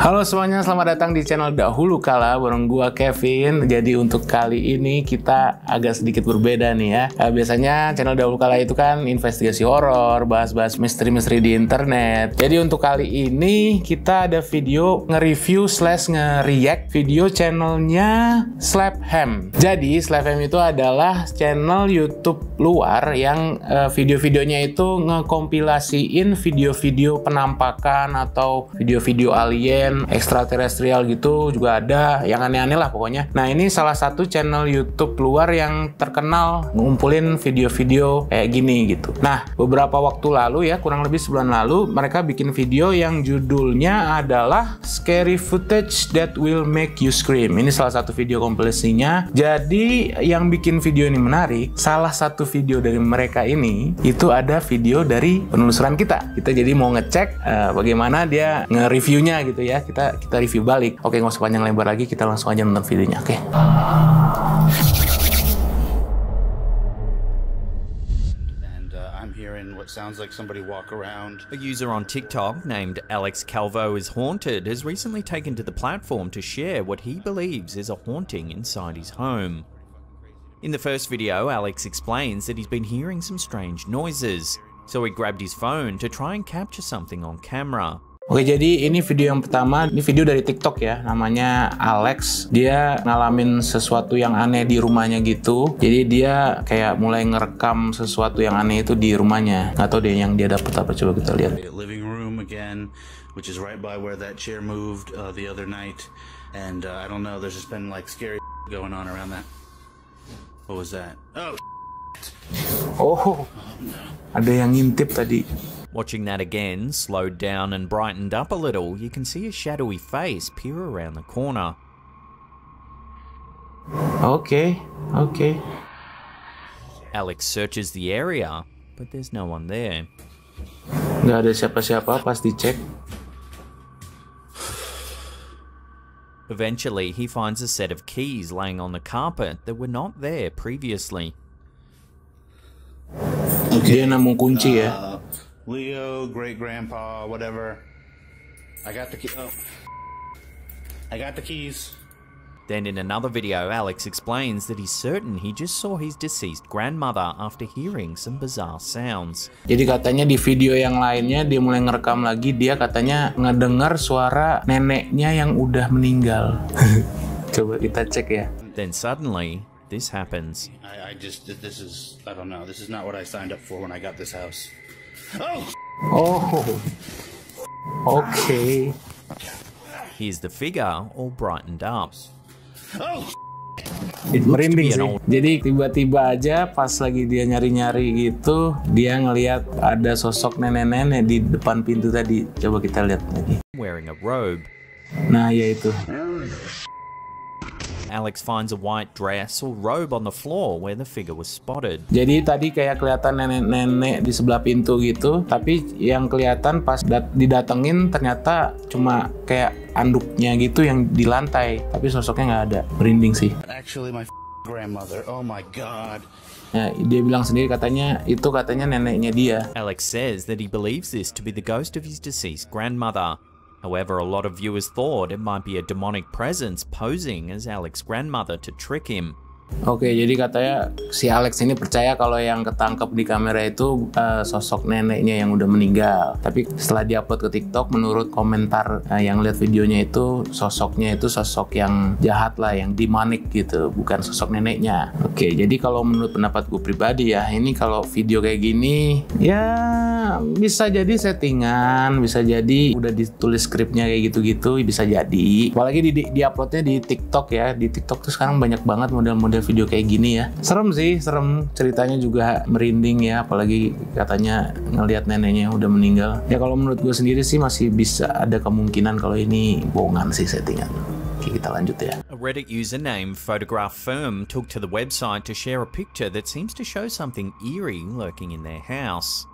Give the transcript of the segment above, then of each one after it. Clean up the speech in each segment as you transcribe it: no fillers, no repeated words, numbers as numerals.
Halo semuanya, selamat datang di channel Dahulu Kala bareng gua Kevin. Jadi untuk kali ini kita agak sedikit berbeda nih ya. Biasanya channel Dahulu Kala itu kan investigasi horor, bahas-bahas misteri-misteri di internet. Jadi untuk kali ini kita ada video nge-review slash nge-react video channelnya Slaphem. Jadi Slaphem itu adalah channel YouTube luar yang video-videonya itu ngekompilasiin video-video penampakan atau video-video alien, ekstraterestrial gitu juga ada, yang aneh-aneh lah pokoknya. Nah ini salah satu channel YouTube luar yang terkenal ngumpulin video-video kayak gini gitu. Nah beberapa waktu lalu ya, kurang lebih sebulan lalu, mereka bikin video yang judulnya adalah Scary Footage That Will Make You Scream. Ini salah satu video kompilasinya. Jadi yang bikin video ini menarik, salah satu video dari mereka ini itu ada video dari penelusuran kita. Kita jadi mau ngecek bagaimana dia nge-reviewnya gitu ya. Kita review balik. Oke, nggak usah panjang lebar lagi, kita langsung aja nonton videonya. Oke. I'm hearing what sounds like somebody walk around. A user on TikTok named Alex Calvo is Haunted has recently taken to the platform to share what he believes is a haunting inside his home. In the first video, Alex explains that he's been hearing some strange noises, so he grabbed his phone to try and capture something on camera. Oke, jadi ini video yang pertama, ini video dari TikTok ya, namanya Alex. Dia ngalamin sesuatu yang aneh di rumahnya gitu. Jadi dia kayak mulai ngerekam sesuatu yang aneh itu di rumahnya. Nggak tahu deh yang dia dapat apa, coba kita lihat. Living room again, which is right by where that chair moved the other night. And I don't know, there's just been like scary going on around that. What was that? Oh, ada yang ngintip tadi. Watching that again, slowed down and brightened up a little, you can see a shadowy face peer around the corner. Oke. Alex searches the area, but there's no one there. Nggak ada siapa-siapa pas dicek. Eventually, he finds a set of keys laying on the carpet that were not there previously. Dia nemu kunci ya. Leo, great grandpa, whatever. I got the keys. Then in another video, Alex explains that he's certain he just saw his deceased grandmother after hearing some bizarre sounds. Jadi katanya di video yang lainnya dia mulai ngerekam lagi, dia katanya ngedengar suara neneknya yang udah meninggal. Coba kita cek ya. Then suddenly, this happens. I don't know. This is not what I signed up for when I got this house. Oh. Oke. Here's the figure all brightened up. Merinding sih. Jadi tiba-tiba aja pas lagi dia nyari-nyari gitu, dia ngelihat ada sosok nenek-nenek di depan pintu tadi. Coba kita lihat lagi. Wearing a robe. Nah, ya itu. Alex finds a white dress or robe on the floor where the figure was spotted. Jadi tadi kayak kelihatan nenek-nenek di sebelah pintu gitu, tapi yang kelihatan pas didatengin ternyata cuma kayak anduknya gitu yang di lantai, tapi sosoknya nggak ada. Merinding sih. Actually, my grandmother. Oh my god. Ya, dia bilang sendiri katanya neneknya dia. Alex says that he believes this to be the ghost of his deceased grandmother. However, a lot of viewers thought it might be a demonic presence posing as Alex's grandmother to trick him. Oke, jadi katanya si Alex ini percaya kalau yang ketangkep di kamera itu sosok neneknya yang udah meninggal. Tapi setelah diupload ke TikTok, menurut komentar yang lihat videonya itu sosoknya itu sosok yang jahat lah, yang demonic gitu, bukan sosok neneknya. Oke, jadi kalau menurut pendapat gue pribadi ya, ini kalau video kayak gini ya bisa jadi settingan, bisa jadi udah ditulis skripnya kayak gitu-gitu, bisa jadi. Apalagi di-uploadnya di TikTok ya. Di TikTok tuh sekarang banyak banget model-model video kayak gini ya. Serem sih, serem. Ceritanya juga merinding ya, apalagi katanya ngelihat neneknya udah meninggal. Ya kalau menurut gue sendiri sih masih bisa ada kemungkinan kalau ini bohongan sih, settingan. Oke, kita lanjut ya. A Reddit user named Photograph Firm took to the website to share a picture that seems to show something eerie lurking in their house.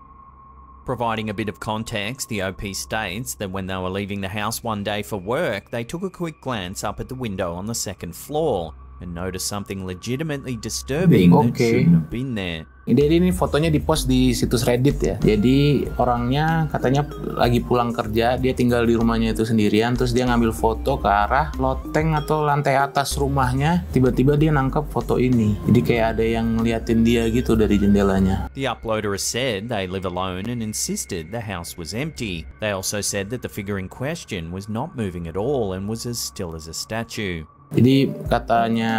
Providing a bit of context, the OP states that when they were leaving the house one day for work, they took a quick glance up at the window on the second floor and noticed something legitimately disturbing that shouldn't have been there. Jadi ini fotonya dipost di situs Reddit ya. Jadi orangnya katanya lagi pulang kerja, dia tinggal di rumahnya itu sendirian, terus dia ngambil foto ke arah loteng atau lantai atas rumahnya. Tiba-tiba dia nangkep foto ini. Jadi kayak ada yang ngeliatin dia gitu dari jendelanya. The uploader has said they live alone and insisted the house was empty. They also said that the figure in question was not moving at all and was as still as a statue. Jadi katanya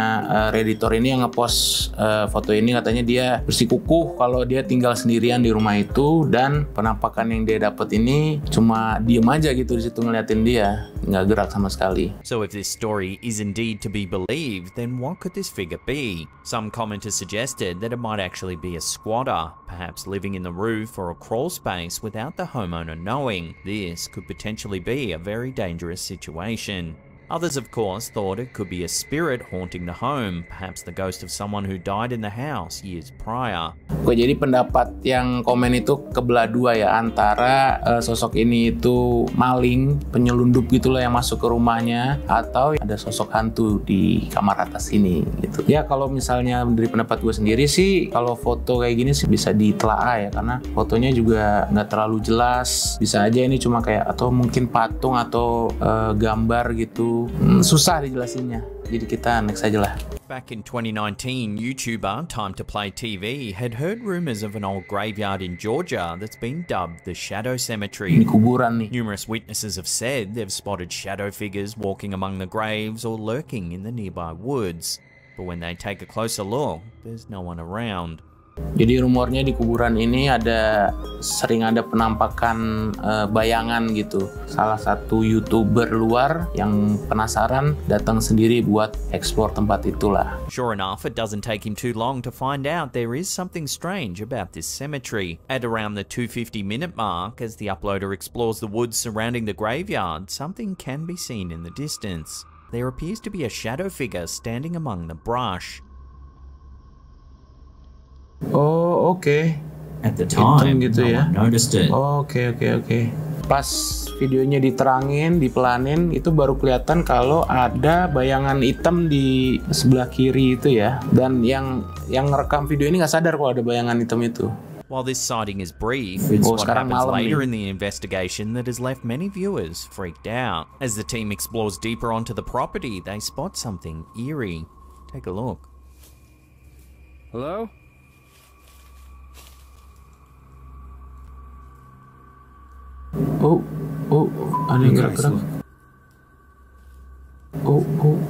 Redditor ini yang ngepost foto ini, katanya dia bersikukuh kalau dia tinggal sendirian di rumah itu, dan penampakan yang dia dapat ini cuma diem aja gitu di situ ngeliatin dia, nggak gerak sama sekali. So if this story is indeed to be believed, then what could this figure be? Some commenters suggested that it might actually be a squatter, perhaps living in the roof or a crawl space without the homeowner knowing. This could potentially be a very dangerous situation. Others, of course, thought it could be a spirit haunting the home, perhaps the ghost of someone who died in the house years prior. Oke, jadi pendapat yang komen itu kebelah dua ya, antara sosok ini itu maling, penyelundup gitulah yang masuk ke rumahnya, atau ada sosok hantu di kamar atas ini gitu. Ya kalau misalnya dari pendapat gue sendiri sih, kalau foto kayak gini sih bisa ditelaah ya, karena fotonya juga nggak terlalu jelas. Bisa aja ini cuma kayak, atau mungkin patung atau gambar gitu. Susah dijelasinnya, jadi kita next aja lah. Back in 2019, YouTuber Time to Play TV had heard rumors of an old graveyard in Georgia that's been dubbed the Shadow Cemetery. Ini kuburan nih. Numerous witnesses have said they've spotted shadow figures walking among the graves or lurking in the nearby woods. But when they take a closer look, there's no one around. Jadi rumornya di kuburan ini sering ada penampakan bayangan gitu. Salah satu YouTuber luar yang penasaran datang sendiri buat explore tempat itulah. Sure enough, it doesn't take him too long to find out there is something strange about this cemetery. At around the 250-minute mark, as the uploader explores the woods surrounding the graveyard, something can be seen in the distance. There appears to be a shadow figure standing among the brush. Oh, oke. At the time, gitu ya. no one noticed it. Oke. Pas videonya diterangin, dipelanin, itu baru kelihatan kalau ada bayangan hitam di sebelah kiri itu ya. Dan yang ngerekam video ini nggak sadar kalau ada bayangan hitam itu. While this sighting is brief, it's what happens malam later nih. in the investigation that has left many viewers freaked out. As the team explores deeper onto the property, they spot something eerie. Take a look. Hello? Oh, ada yang gerak-gerak. Oh.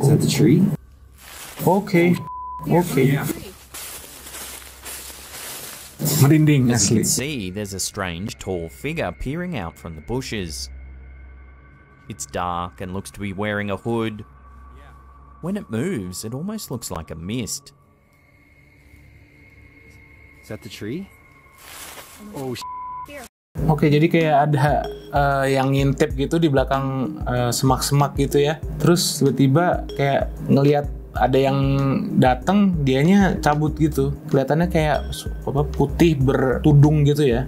Is that the tree? Oke. Merinding As you asli. can see, there's a strange tall figure peering out from the bushes. It's dark and looks to be wearing a hood. When it moves, it almost looks like a mist. Is that the tree? Oh, Oke, jadi kayak ada yang ngintip gitu di belakang semak-semak gitu ya. Terus tiba-tiba kayak ngelihat ada yang datang, dianya cabut gitu. Kelihatannya kayak putih bertudung gitu ya.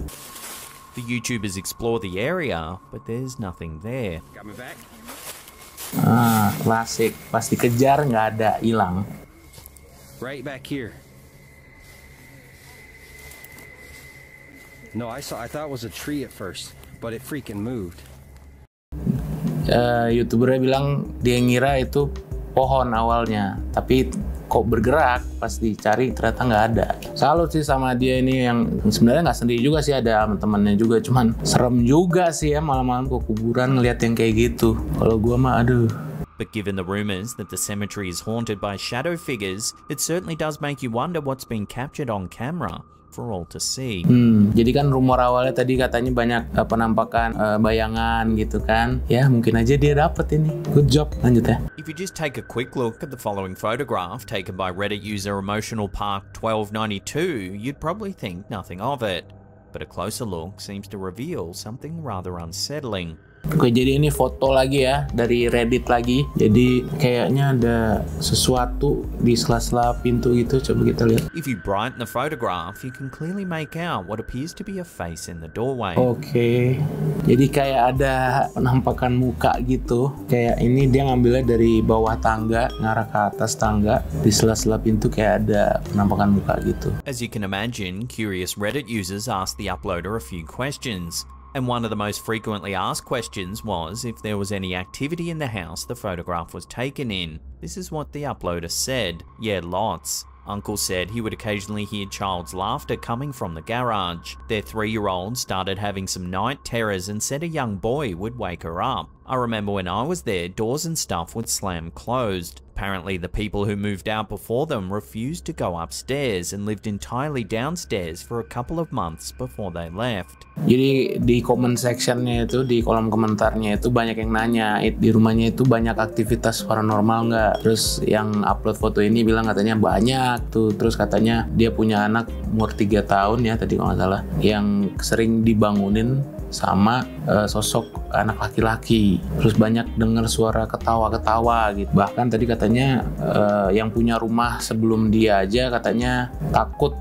The YouTubers explore the area, but there's nothing there. got my back? Klasik. Pas dikejar nggak ada, hilang. Right back here. No, I thought it was a tree at first, but it freaking moved. YouTubernya bilang dia ngira itu pohon awalnya, tapi kok bergerak. Pas dicari ternyata nggak ada. Salut sih sama dia ini, yang sebenarnya nggak sendiri juga sih, ada teman-temannya juga, cuman serem juga sih ya malam-malam ke kuburan ngeliat yang kayak gitu. Kalau gua mah aduh. But given the rumors that the cemetery is haunted by shadow figures, it certainly does make you wonder what's been captured on camera for all to see. Jadi kan rumor awalnya tadi katanya banyak penampakan bayangan gitu kan. Ya mungkin aja dia dapet ini. Good job. Lanjut ya. If you just take a quick look at the following photograph taken by Reddit user Emotional Park 1292, you'd probably think nothing of it. But a closer look seems to reveal something rather unsettling. Oke, jadi ini foto lagi ya dari Reddit lagi. Jadi kayaknya ada sesuatu di sela-sela pintu gitu. Coba kita lihat. If you brighten the photograph, you can clearly make out what appears to be a face in the doorway. Oke. Jadi kayak ada penampakan muka gitu. Kayak ini dia ngambilnya dari bawah tangga ngarah ke atas tangga. Di sela-sela pintu kayak ada penampakan muka gitu. As you can imagine, curious Reddit users asked the uploader a few questions. And one of the most frequently asked questions was if there was any activity in the house the photograph was taken in. This is what the uploader said. Yeah, lots. Uncle said he would occasionally hear child's laughter coming from the garage. Their 3-year-old started having some night terrors and said a young boy would wake her up. I remember when I was there, doors and stuff would slam closed. Apparently the people who moved out before them refused to go upstairs and lived entirely downstairs for a couple of months before they left. Jadi di comment sectionnya itu, di kolom komentarnya itu banyak yang nanya, di rumahnya itu banyak aktivitas paranormal nggak? Terus yang upload foto ini bilang katanya banyak tuh. Terus katanya dia punya anak umur 3 tahun ya tadi kalau nggak salah, yang sering dibangunin sama sosok anak laki-laki. Terus banyak dengar suara ketawa-ketawa gitu. Bahkan tadi katanya yang punya rumah sebelum dia aja katanya takut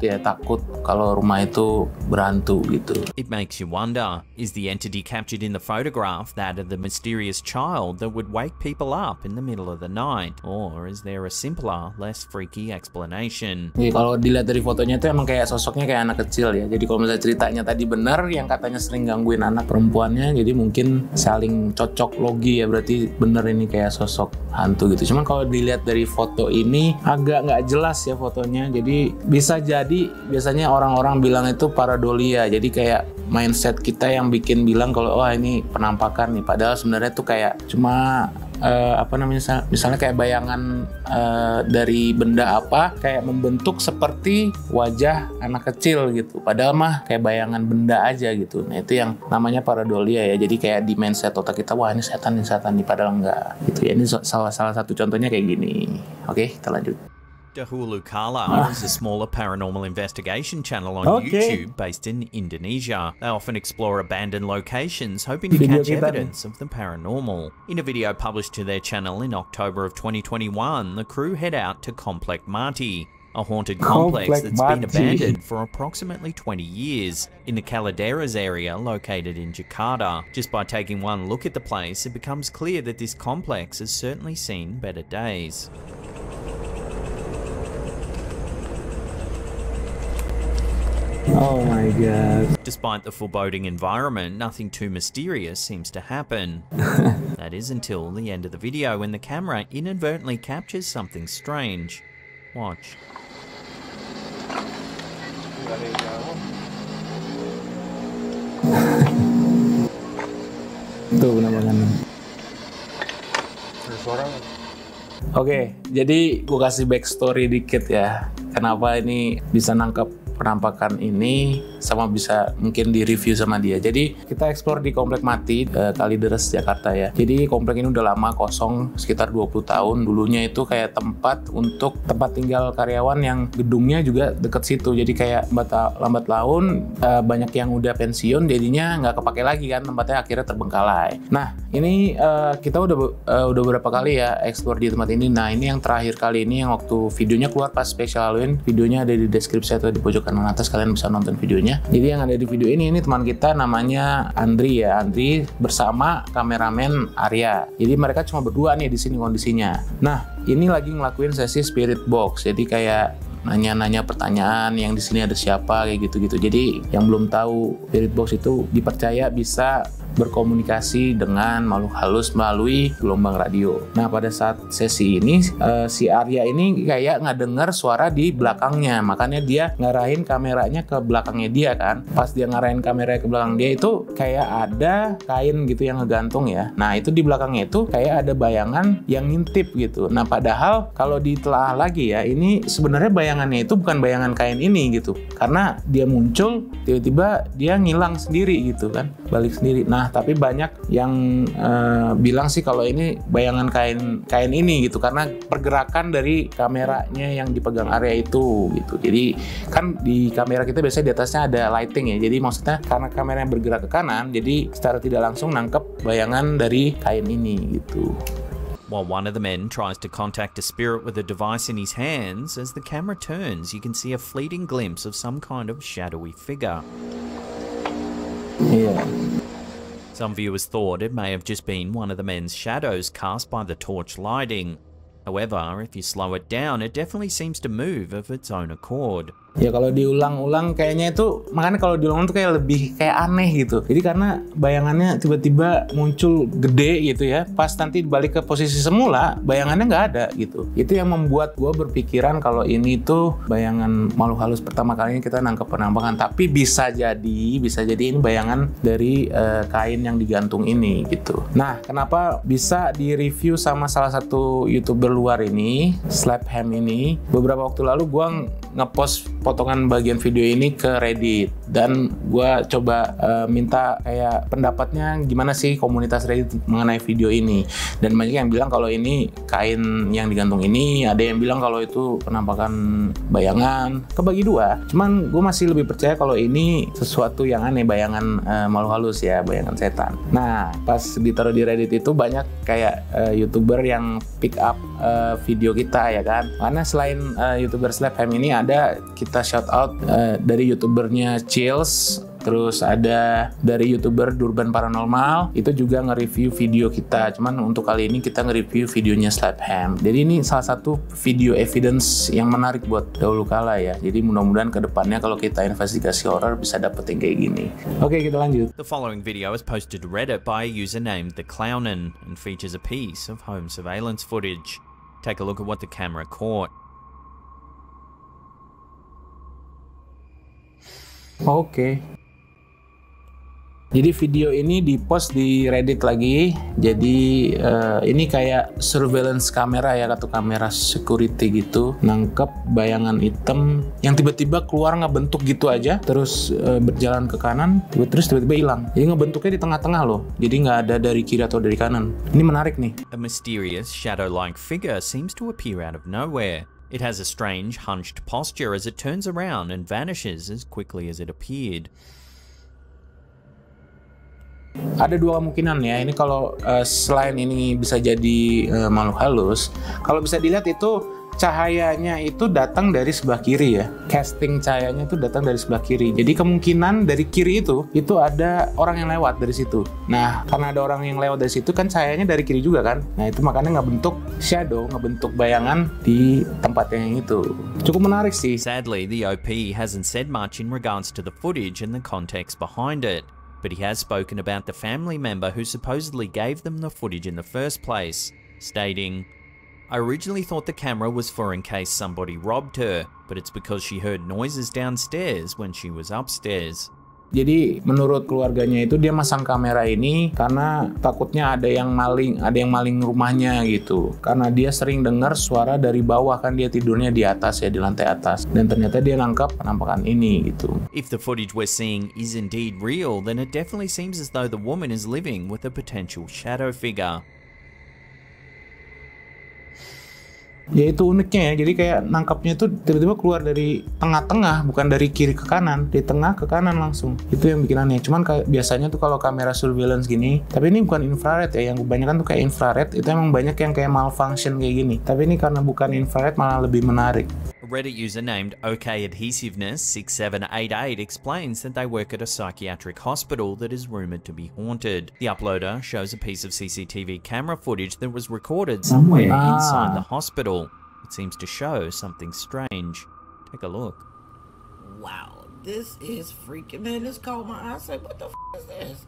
kalau rumah itu berhantu gitu. It makes you wonder, is the entity captured in the photograph that of the mysterious child that would wake people up in the middle of the night? Or is there a simpler, less freaky explanation? Jadi kalau dilihat dari fotonya itu emang kayak sosoknya kayak anak kecil ya. Jadi kalau misalnya ceritanya tadi benar yang katanya sering gangguin anak perempuannya, jadi mungkin saling cocok logi ya, berarti bener ini kayak sosok hantu gitu. Cuman kalau dilihat dari foto ini agak nggak jelas ya fotonya. Jadi bisa jadi biasanya orang-orang bilang itu pareidolia. Jadi kayak mindset kita yang bikin bilang kalau wah ini penampakan nih. Padahal sebenarnya tuh kayak cuma misalnya kayak bayangan dari benda apa kayak membentuk seperti wajah anak kecil gitu. Padahal mah kayak bayangan benda aja gitu. Nah itu yang namanya pareidolia ya. Jadi kayak di mindset otak kita wah ini setan nih padahal enggak gitu ya. Ini salah satu contohnya kayak gini. Oke, kita lanjut. Dahulu Kala is a smaller paranormal investigation channel on YouTube based in Indonesia. They often explore abandoned locations, hoping to catch evidence of the paranormal. In a video published to their channel in October of 2021, the crew head out to Komplek Mati, a haunted complex that's been abandoned for approximately 20 years in the Kaladeras area located in Jakarta. Just by taking one look at the place, it becomes clear that this complex has certainly seen better days. Oh my god. Despite the foreboding environment, nothing too mysterious seems to happen. That is until the end of the video when the camera inadvertently captures something strange. Watch. Tuh penampakannya. Oke, jadi gue kasih backstory dikit ya. Kenapa ini bisa nangkep penampakan ini sama bisa mungkin di review sama dia. Jadi kita explore di Komplek Mati, Kalideres, Jakarta ya. Jadi komplek ini udah lama kosong, sekitar 20 tahun. Dulunya itu kayak tempat tinggal karyawan yang gedungnya juga deket situ. Jadi kayak lambat laun banyak yang udah pensiun, jadinya nggak kepake lagi kan, tempatnya akhirnya terbengkalai. Nah ini kita udah berapa kali ya explore di tempat ini. Nah ini yang terakhir kali ini yang waktu videonya keluar pas special Halloween, videonya ada di deskripsi atau di pojok kanan atas, kalian bisa nonton videonya. Jadi yang ada di video ini teman kita namanya Andri ya. Andri bersama kameramen Arya. Jadi mereka cuma berdua nih di sini kondisinya. Nah, ini lagi ngelakuin sesi spirit box. Jadi kayak nanya-nanya pertanyaan yang di sini ada siapa kayak gitu-gitu. Jadi yang belum tahu, spirit box itu dipercaya bisa berkomunikasi dengan makhluk halus melalui gelombang radio. Nah pada saat sesi ini si Arya ini kayak ngedengar suara di belakangnya, makanya dia ngarahin kameranya ke belakangnya dia kan. Pas dia ngarahin kameranya ke belakang dia itu kayak ada kain gitu yang ngegantung ya. Nah itu di belakangnya itu kayak ada bayangan yang ngintip gitu. Nah padahal kalau ditelaah lagi ya, ini sebenarnya bayangannya itu bukan bayangan kain ini gitu, karena dia muncul tiba-tiba dia ngilang sendiri gitu kan, balik sendiri. Nah Nah, tapi banyak yang bilang sih kalau ini bayangan kain ini gitu, karena pergerakan dari kameranya yang dipegang area itu gitu. Jadi kan di kamera kita biasanya di atasnya ada lighting ya. Jadi maksudnya karena kameranya bergerak ke kanan, jadi secara tidak langsung nangkep bayangan dari kain ini gitu. While one of the men tries to contact a spirit with a device in his hands, as the camera turns, you can see a fleeting glimpse of some kind of shadowy figure. Iya. Some viewers thought it may have just been one of the men's shadows cast by the torch lighting. However, if you slow it down, it definitely seems to move of its own accord. Ya kalau diulang-ulang kayaknya itu, makanya kalau diulang tuh kayak lebih kayak aneh gitu. Jadi karena bayangannya tiba-tiba muncul gede gitu ya, pas nanti balik ke posisi semula, bayangannya nggak ada gitu. Itu yang membuat gue berpikiran kalau ini tuh bayangan makhluk halus pertama kalinya kita nangkep penampakan. Tapi bisa jadi ini bayangan dari kain yang digantung ini gitu. Nah, kenapa bisa di-review sama salah satu YouTuber luar ini, Slaphem ini? Beberapa waktu lalu gue ngepost potongan bagian video ini ke Reddit dan gue coba minta kayak pendapatnya gimana sih komunitas Reddit mengenai video ini, dan banyak yang bilang kalau ini kain yang digantung ini, ada yang bilang kalau itu penampakan bayangan, kebagi dua. Cuman gue masih lebih percaya kalau ini sesuatu yang aneh, bayangan makhluk halus ya, bayangan setan. Nah, pas ditaruh di Reddit itu banyak kayak YouTuber yang pick up video kita ya kan, karena selain YouTuber Slaphem ini ada kita shout out dari YouTubernya Chills, terus ada dari YouTuber Durban Paranormal, itu juga nge-review video kita. Cuman untuk kali ini kita nge-review videonya Slaphem. Jadi ini salah satu video evidence yang menarik buat dahulu kala ya. Jadi mudah-mudahan kedepannya kalau kita investigasi horror bisa dapet yang kayak gini. Oke, kita lanjut. The following video is posted to Reddit by a user named The Clownin and features a piece of home surveillance footage. Take a look at what the camera caught. Oke. Jadi video ini dipost di Reddit lagi. Jadi ini kayak surveillance kamera ya, atau kamera security gitu, nangkep bayangan hitam yang tiba-tiba keluar ngebentuk gitu aja, terus berjalan ke kanan, terus tiba-tiba hilang. Jadi ngebentuknya di tengah-tengah loh. Jadi nggak ada dari kiri atau dari kanan. Ini menarik nih. A mysterious shadow-like figure seems to appear out of nowhere. It has a strange, hunched posture as it turns around and vanishes as quickly as it appeared. Ada dua kemungkinan ya. Ini kalau selain ini bisa jadi makhluk halus, kalau bisa dilihat itu cahayanya itu datang dari sebelah kiri ya. Casting cahayanya itu datang dari sebelah kiri. Jadi kemungkinan dari kiri itu ada orang yang lewat dari situ. Nah, karena ada orang yang lewat dari situ kan cahayanya dari kiri juga kan. Nah, itu makanya ngebentuk shadow, ngebentuk bayangan di tempat yang itu. Cukup menarik sih. Sadly, the OP hasn't said much in regards to the footage and the context behind it. But he has spoken about the family member who supposedly gave them the footage in the first place, stating, "I originally thought the camera was for in case somebody robbed her, but it's because she heard noises downstairs when she was upstairs." Jadi menurut keluarganya itu dia masang kamera ini karena takutnya ada yang maling rumahnya gitu. Karena dia sering dengar suara dari bawah, kan dia tidurnya di atas ya, di lantai atas. Dan ternyata dia nangkap penampakan ini gitu. If the footage we're seeing is indeed real, then it definitely seems as though the woman is living with a potential shadow figure. Ya itu uniknya ya, jadi kayak nangkapnya itu tiba-tiba keluar dari tengah-tengah, bukan dari kiri ke kanan, dari tengah ke kanan langsung. Itu yang bikin aneh. Cuman biasanya tuh kalau kamera surveillance gini, tapi ini bukan infrared ya, yang kebanyakan tuh kayak infrared, itu emang banyak yang kayak malfunction kayak gini. Tapi ini karena bukan infrared malah lebih menarik. A Reddit user named OKAdhesiveness6788 explains that they work at a psychiatric hospital that is rumored to be haunted. The uploader shows a piece of CCTV camera footage that was recorded somewhere inside the hospital. It seems to show something strange. Take a look. Wow, this is freaking, man. This caught my eye. I said, what the f is this?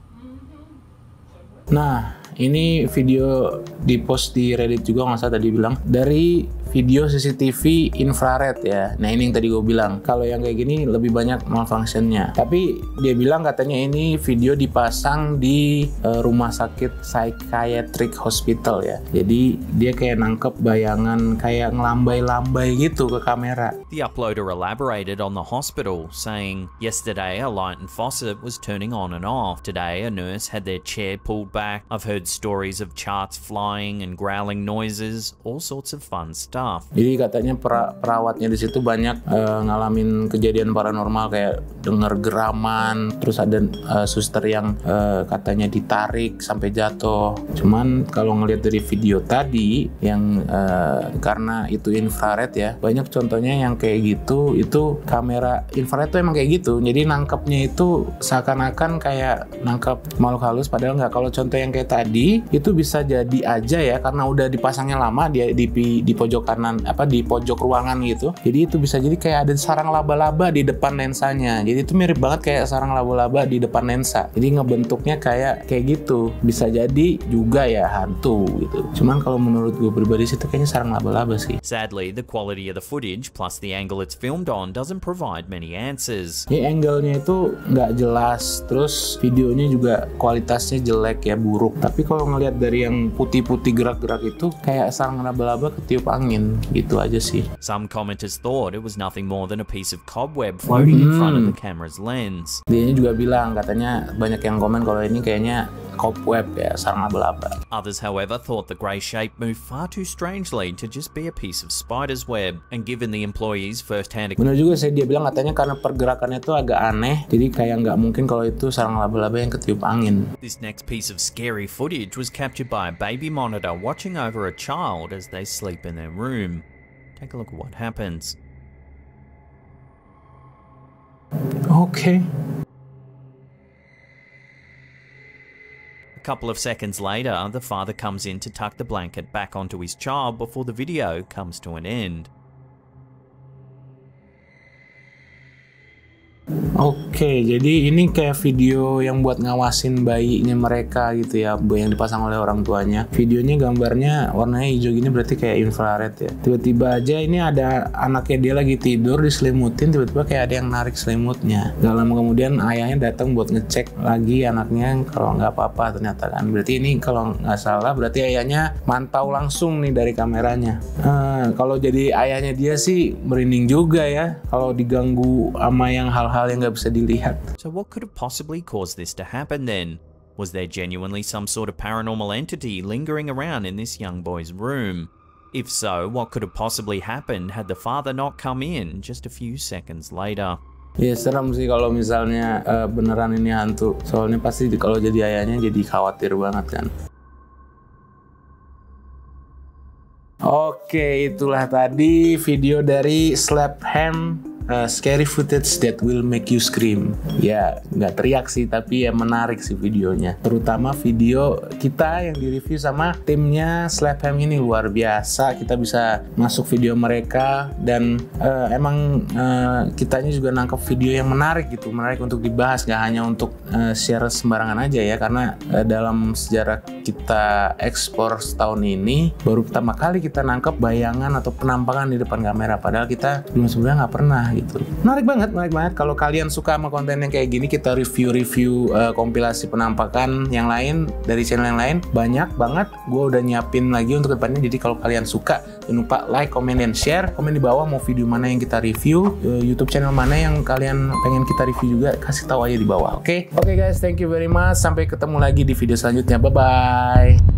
Nah, ini video di post di Reddit juga nggak salah tadi bilang dari video CCTV infrared ya. Nah ini yang tadi gue bilang, kalau yang kayak gini lebih banyak malfunctionnya. Tapi dia bilang katanya ini video dipasang di rumah sakit psychiatric hospital ya. Jadi dia kayak nangkep bayangan kayak ngelambai-lambai gitu ke kamera. The uploader elaborated on the hospital, saying, "Yesterday a light and faucet was turning on and off. Today a nurse had their chair pulled back. I've heard stories of charts flying and growling noises, all sorts of fun stuff." Jadi katanya perawatnya di situ banyak ngalamin kejadian paranormal kayak denger geraman, terus ada suster yang katanya ditarik sampai jatuh. Cuman kalau ngelihat dari video tadi yang karena itu infrared ya, banyak contohnya yang kayak gitu, itu kamera infrared tuh emang kayak gitu. Jadi nangkepnya itu seakan-akan kayak nangkep makhluk halus, padahal nggak. Kalau contoh yang kayak tadi itu bisa jadi aja ya karena udah dipasangnya lama dia di pojok kanan di pojok ruangan gitu. Jadi itu bisa jadi kayak ada sarang laba-laba di depan lensanya. Jadi itu mirip banget kayak sarang laba-laba di depan lensa. Jadi ngebentuknya kayak gitu. Bisa jadi juga ya hantu gitu. Cuman kalau menurut gue pribadi sih itu kayaknya sarang laba-laba sih. Sadly, the quality of the footage plus the angle it's filmed on doesn't provide many answers. Ini angle-nya itu nggak jelas, terus videonya juga kualitasnya jelek ya, buruk. Tapi kalau ngelihat dari yang putih-putih gerak-gerak itu kayak sarang laba-laba ketiup angin. Gitu aja sih. Some commenters thought it was nothing more than a piece of cobweb floating in front of the camera's lens. Dia juga bilang katanya banyak yang komen kalau ini kayaknya cobweb ya, sarang laba-laba. Others, however, thought the grey shape moved far too strangely to just be a piece of spider's web. And given the employees' first-hand... Benar juga sih, dia bilang katanya karena pergerakannya itu agak aneh, jadi kayak nggak mungkin kalau itu sarang laba-laba yang ketiup angin. This next piece of scary footage was captured by a baby monitor watching over a child as they sleep in their room. Take a look at what happens. Okay. A couple of seconds later, the father comes in to tuck the blanket back onto his child before the video comes to an end. Oke, jadi ini kayak video yang buat ngawasin bayinya mereka gitu ya, yang dipasang oleh orang tuanya. Videonya gambarnya warnanya hijau gini berarti kayak infrared ya. Tiba-tiba aja ini ada anaknya dia lagi tidur diselimutin, tiba-tiba kayak ada yang narik selimutnya. Gak lama kemudian ayahnya datang buat ngecek lagi anaknya kalau nggak apa-apa ternyata kan. Berarti ini kalau nggak salah berarti ayahnya mantau langsung nih dari kameranya. Kalau jadi ayahnya dia sih merinding juga ya kalau diganggu sama yang hal-hal yang nggak bisa dilihat. So what could have possibly caused this to happen then? Was there genuinely some sort of paranormal entity lingering around in this young boy's room? If so, what could have possibly happened had the father not come in just a few seconds later? Ya serem sih kalau misalnya beneran ini hantu. Soalnya pasti kalau jadi ayahnya jadi khawatir banget kan. Oke, itulah tadi video dari Slapham. Scary footage that will make you scream. Ya, nggak teriak sih, tapi ya menarik sih videonya. Terutama video kita yang direview sama timnya Slapham ini luar biasa. Kita bisa masuk video mereka dan emang kitanya juga nangkep video yang menarik gitu, menarik untuk dibahas, nggak hanya untuk share sembarangan aja ya. Karena dalam sejarah kita ekspor setahun ini baru pertama kali kita nangkep bayangan atau penampakan di depan kamera. Padahal kita sebelumnya nggak pernah gitu. Menarik banget. Kalau kalian suka sama konten yang kayak gini, kita review kompilasi penampakan yang lain dari channel yang lain banyak banget. Gue udah nyiapin lagi untuk depannya. Jadi kalau kalian suka, jangan lupa like, comment, dan share. Komen di bawah mau video mana yang kita review, YouTube channel mana yang kalian pengen kita review juga, kasih tahu aja di bawah. Oke guys, thank you very much. Sampai ketemu lagi di video selanjutnya. Bye bye.